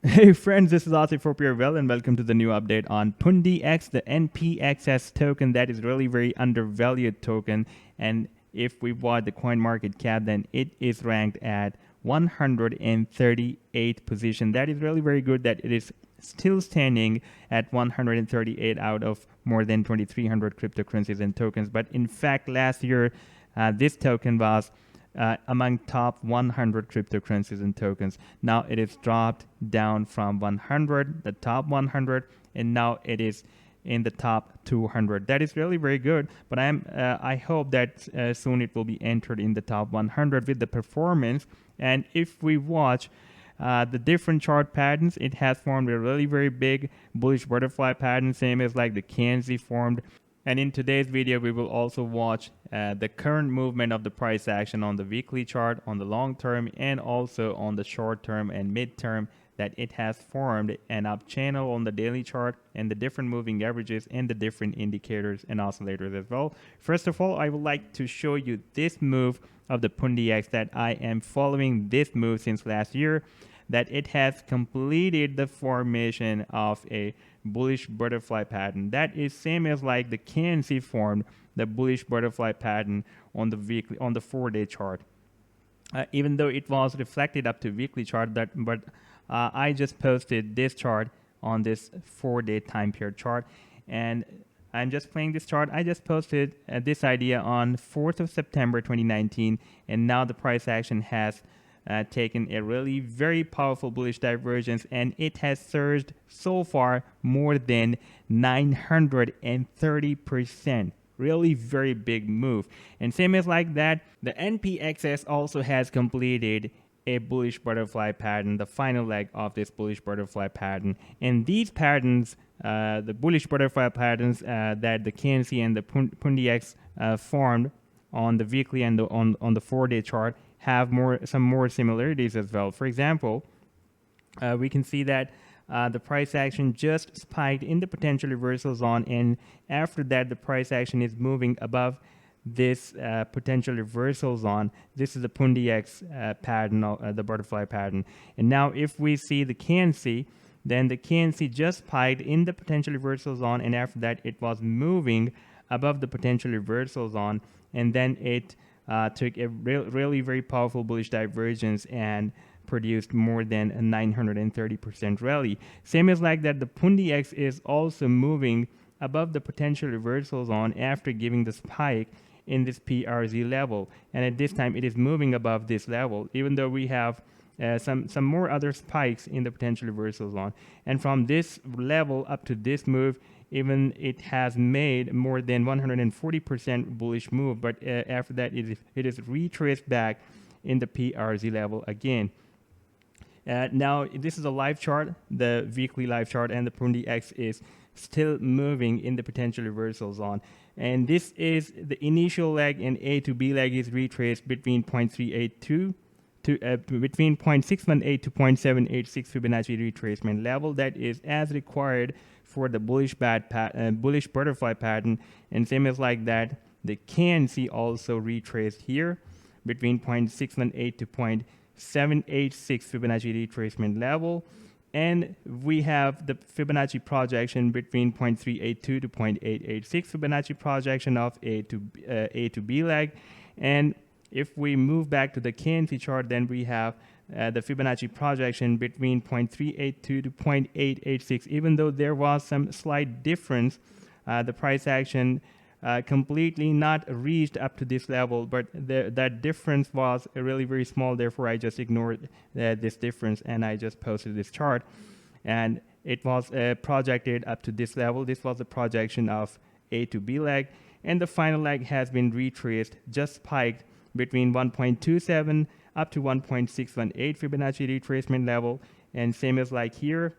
Hey friends, this is Asif. Hope you're well and welcome to the new update on Pundi X, the NPXS token that is really very undervalued token. And if we watch the coin market cap, then it is ranked at 138 position. That is really very good that it is still standing at 138 out of more than 2,300 cryptocurrencies and tokens. But in fact, last year, this token was among top 100 cryptocurrencies and tokens. Now it is dropped down from 100, the top 100, and now it is in the top 200. That is really very good. But I hope that soon it will be entered in the top 100 with the performance. And if we watch the different chart patterns, it has formed a really very big bullish butterfly pattern, same as like the candle formed. And in today's video, we will also watch the current movement of the price action on the weekly chart, on the long term, and also on the short term and mid term, that it has formed an up channel on the daily chart and the different moving averages and the different indicators and oscillators as well. First of all, I would like to show you this move of the Pundi X, that I am following this move since last year, that it has completed the formation of a bullish butterfly pattern. That is same as like the candle formed the bullish butterfly pattern on the weekly, on the 4-day chart. Even though it was reflected up to weekly chart, but I just posted this chart on this 4-day time period chart, and I'm just playing this chart. I just posted this idea on 4th of September 2019, and now the price action has taken a really very powerful bullish divergence, and it has surged so far more than 930%. Really very big move. And same as like that, the NPXS also has completed a bullish butterfly pattern, the final leg of this bullish butterfly pattern. And these patterns, the bullish butterfly patterns that the candle and the Pundi X formed on the weekly and on the 4-day chart, have some more similarities as well. For example, we can see that the price action just spiked in the potential reversal zone, and after that the price action is moving above this potential reversal zone. This is the Pundi X pattern, the butterfly pattern. And now if we see the candle, then the candle just spiked in the potential reversal zone, and after that it was moving above the potential reversal zone, and then it took a really very powerful bullish divergence and produced more than a 930% rally. Same as like that, the Pundi X is also moving above the potential reversal zone after giving the spike in this PRZ level, and at this time it is moving above this level, even though we have some more other spikes in the potential reversal zone. And from this level up to this move, even it has made more than 140% bullish move, but after that it is retraced back in the PRZ level again. Now this is a live chart, the weekly live chart, and the Pundi X is still moving in the potential reversal zone. And this is the initial leg, and A to B leg is retraced between 0.382 to between 0.618 to 0.786 Fibonacci retracement level. That is as required for the bullish butterfly pattern. And same as like that, the candle also retraced here between 0.618 to 0.786 Fibonacci retracement level. And we have the Fibonacci projection between 0.382 to 0.886 Fibonacci projection of A to B leg. And if we move back to the candle chart, then we have the Fibonacci projection between 0.382 to 0.886. Even though there was some slight difference, the price action completely not reached up to this level, but that difference was really very small. Therefore, I just ignored this difference and I just posted this chart. And it was projected up to this level. This was the projection of A to B leg. And the final leg has been retraced, just spiked between 1.27 up to 1.618 Fibonacci retracement level. And same as like here,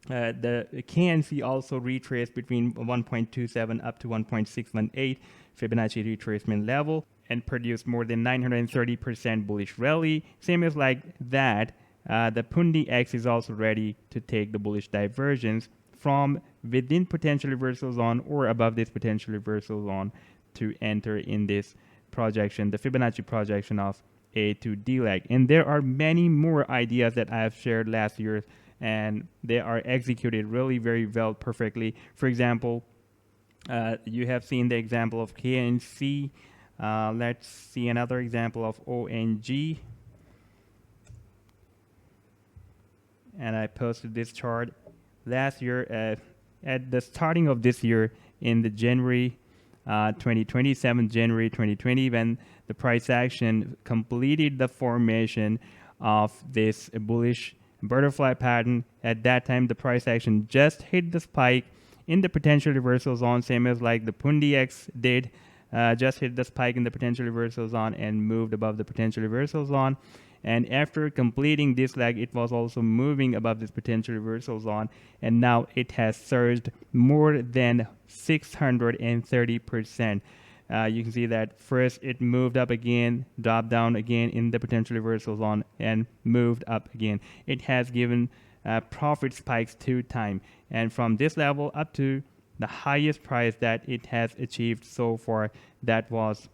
the candle also retraced between 1.27 up to 1.618 Fibonacci retracement level and produced more than 930% bullish rally. Same as like that, the Pundi X is also ready to take the bullish divergence from within potential reversal zone or above this potential reversal zone to enter in this projection, the Fibonacci projection of A to D leg. And there are many more ideas that I have shared last year and they are executed really very well, perfectly. For example, you have seen the example of KNC. Let's see another example of ONG. And I posted this chart last year at the starting of this year in the January 2027, January 2020, when the price action completed the formation of this bullish butterfly pattern. At that time, the price action just hit the spike in the potential reversal zone, same as like the Pundi X did. Just hit the spike in the potential reversal zone and moved above the potential reversal zone. And after completing this leg, it was also moving above this potential reversal zone, and now it has surged more than 630%. You can see that first it moved up again, dropped down again in the potential reversal zone, and moved up again. It has given profit spikes 2 times, and from this level up to the highest price that it has achieved so far, that was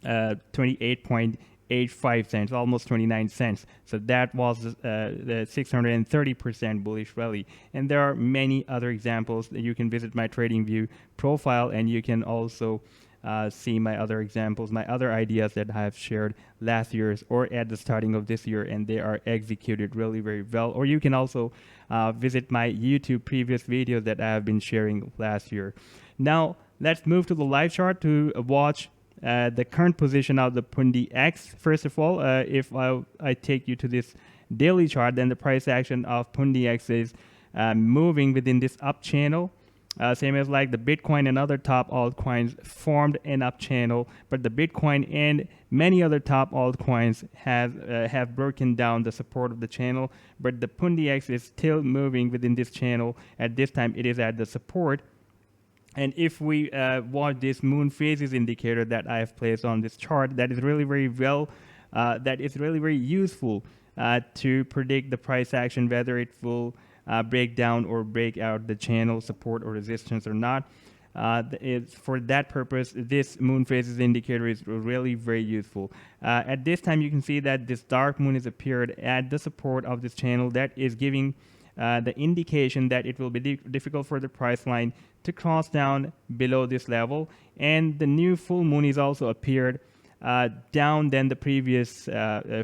28.85 cents, almost 29 cents. So that was the 630% bullish rally. And there are many other examples. You can visit my TradingView profile, and you can also see my other examples, my other ideas that I have shared last year or at the starting of this year, and they are executed really very well. Or you can also visit my YouTube previous videos that I have been sharing last year. Now let's move to the live chart to watch the current position of the Pundi X. First of all, if I take you to this daily chart, then the price action of Pundi X is moving within this up channel. Same as like the Bitcoin and other top altcoins formed an up channel, but the Bitcoin and many other top altcoins have broken down the support of the channel, but the Pundi X is still moving within this channel. At this time, it is at the support. And if we watch this moon phases indicator that I have placed on this chart, that is really very well, that is really very useful to predict the price action, whether it will break down or break out the channel support or resistance or not. For that purpose, this moon phases indicator is really very useful. At this time, you can see that this dark moon has appeared at the support of this channel. That is giving the indication that it will be difficult for the price line to cross down below this level. And the new full moon is also appeared down than the previous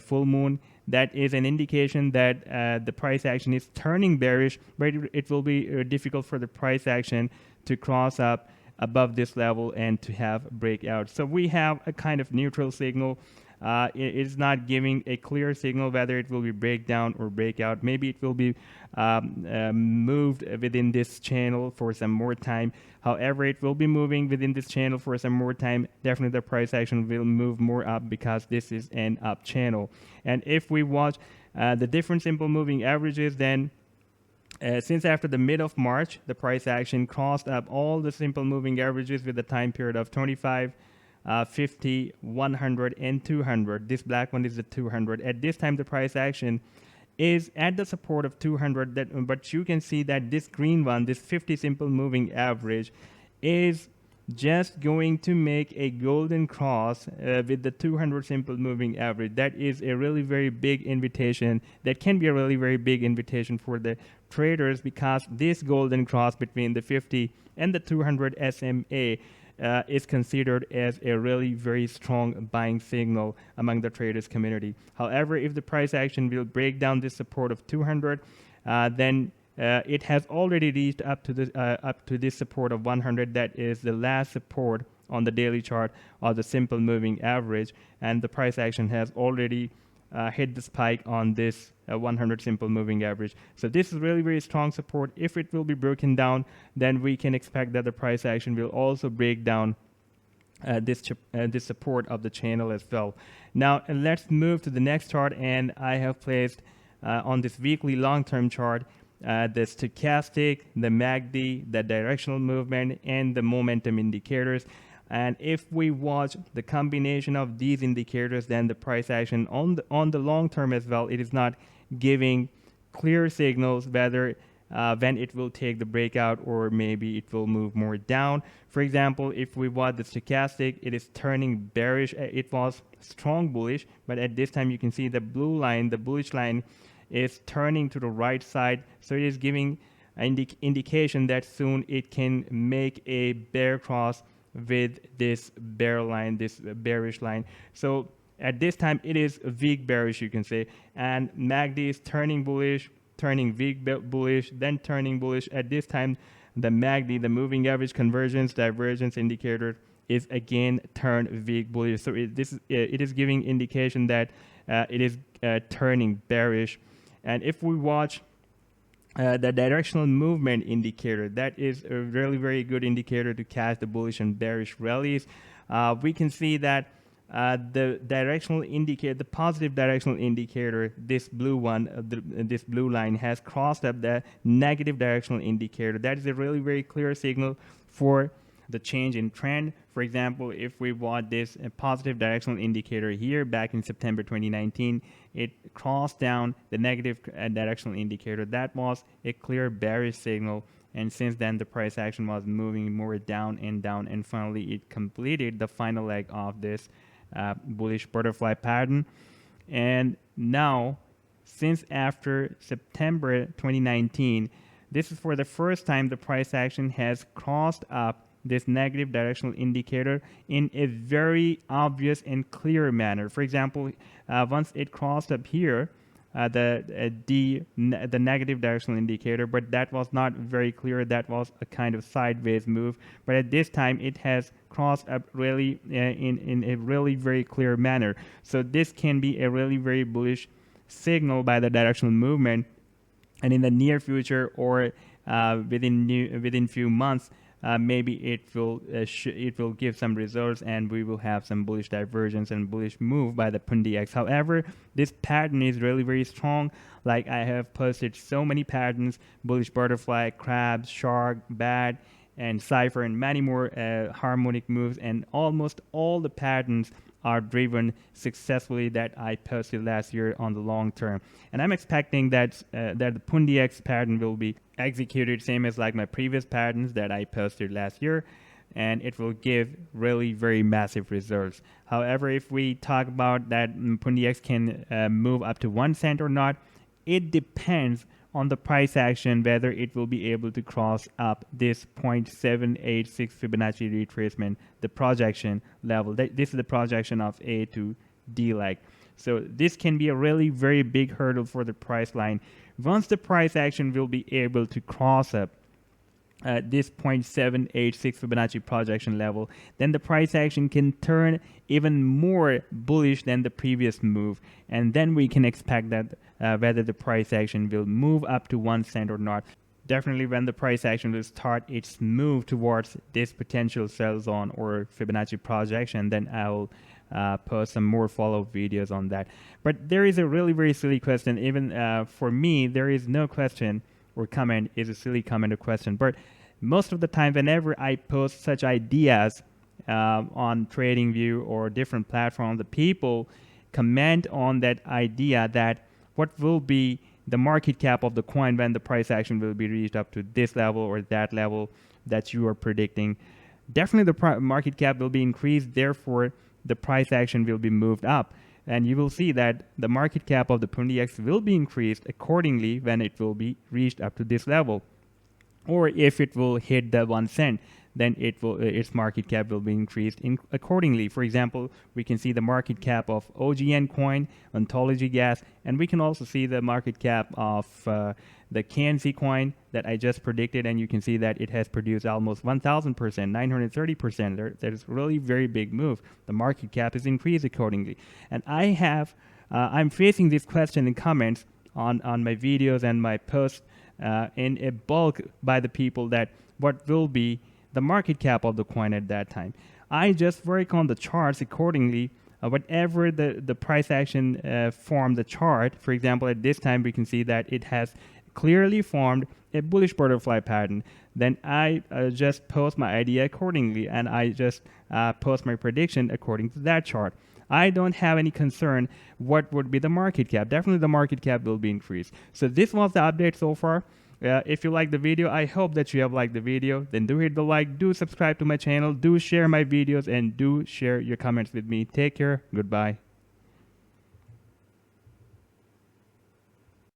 full moon. That is an indication that the price action is turning bearish, but it will be difficult for the price action to cross up above this level and to have breakout. So we have a kind of neutral signal. It is not giving a clear signal whether it will be breakdown or breakout. Maybe it will be moved within this channel for some more time. However, it will be moving within this channel for some more time. Definitely the price action will move more up because this is an up channel. And if we watch the different simple moving averages, then since after the mid of March, the price action crossed up all the simple moving averages with a time period of 25, 50, 100, and 200. This black one is the 200. At this time, the price action is at the support of 200. But you can see that this green one, this 50 simple moving average, is just going to make a golden cross with the 200 simple moving average. That is a really very big invitation. That can be a really very big invitation for the traders, because this golden cross between the 50 and the 200 SMA is considered as a really very strong buying signal among the traders community. However, if the price action will break down this support of 200, then it has already reached up to this support of 100. That is the last support on the daily chart or the simple moving average, and the price action has already hit the spike on this 100 simple moving average. So this is really very strong support. If it will be broken down, then we can expect that the price action will also break down this support of the channel as well. Now let's move to the next chart, and I have placed on this weekly long-term chart the stochastic, the MACD, the directional movement, and the momentum indicators. And if we watch the combination of these indicators, then the price action on the long term as well, it is not giving clear signals whether when it will take the breakout or maybe it will move more down. For example, if we watch the stochastic, it is turning bearish. It was strong bullish, but at this time you can see the blue line, the bullish line, is turning to the right side, so it is giving an indication that soon it can make a bear cross with this bear line, this bearish line. So at this time it is weak bearish, you can say, and MACD is turning bullish, turning weak bullish, then turning bullish. At this time the MACD, the moving average convergence divergence indicator, is again turned weak bullish. So it is giving indication that it is turning bearish. And if we watch the directional movement indicator, that is a really very good indicator to catch the bullish and bearish rallies. We can see that the directional indicator, the positive directional indicator, this blue one, this blue line has crossed up the negative directional indicator. That is a really very clear signal for the change in trend. For example, if we watch this positive directional indicator here back in September 2019, it crossed down the negative directional indicator. That was a clear bearish signal, and since then the price action was moving more down, and finally it completed the final leg of this bullish butterfly pattern. And now, since after September 2019, this is for the first time the price action has crossed up this negative directional indicator in a very obvious and clear manner. For example, once it crossed up here, the negative directional indicator, but that was not very clear. That was a kind of sideways move. But at this time, it has crossed up really in a really very clear manner. So this can be a really very bullish signal by the directional movement, and in the near future or within few months, maybe it will give some results, and we will have some bullish divergence and bullish move by the Pundi X. However, this pattern is really very strong. Like I have posted so many patterns: bullish butterfly, crab, shark, bat, and cipher, and many more harmonic moves, and almost all the patterns are driven successfully that I posted last year on the long term. And I'm expecting that the Pundi X pattern will be executed same as like my previous patterns that I posted last year, and it will give really very massive results. However, if we talk about that Pundi X can move up to 1 cent or not, it depends on the price action whether it will be able to cross up this 0.786 Fibonacci retracement, the projection level. This is the projection of A to D leg. So this can be a really very big hurdle for the price line. Once the price action will be able to cross up this 0.786 Fibonacci projection level, then the price action can turn even more bullish than the previous move, and then we can expect that whether the price action will move up to 1 cent or not. Definitely when the price action will start its move towards this potential sell zone or Fibonacci projection, then I will post some more follow-up videos on that. But there is a really very silly question. Even for me, there is no question or comment is a silly comment or question. But most of the time, whenever I post such ideas on Tradingview or different platforms, the people comment on that idea that what will be the market cap of the coin when the price action will be reached up to this level or that level that you are predicting. Definitely the market cap will be increased, therefore the price action will be moved up. And you will see that the market cap of the Pundi X will be increased accordingly when it will be reached up to this level. Or if it will hit the 1 cent, then its market cap will be increased accordingly. For example, we can see the market cap of OGN coin, Ontology Gas, and we can also see the market cap of the KNC coin that I just predicted, and you can see that it has produced almost 1,000%, 930%. That is really very big move. The market cap is increased accordingly. And I'm facing this question in comments on my videos and my posts in a bulk by the people that what will be the market cap of the coin at that time. I just work on the charts accordingly. Whatever the price action form the chart, for example, at this time we can see that it has clearly formed a bullish butterfly pattern. Then I just post my idea accordingly, and I just post my prediction according to that chart. I don't have any concern what would be the market cap. Definitely the market cap will be increased. So this was the update so far. If you like the video, I hope that you have liked the video. Then do hit the like, do subscribe to my channel, do share my videos, and do share your comments with me. Take care. Goodbye.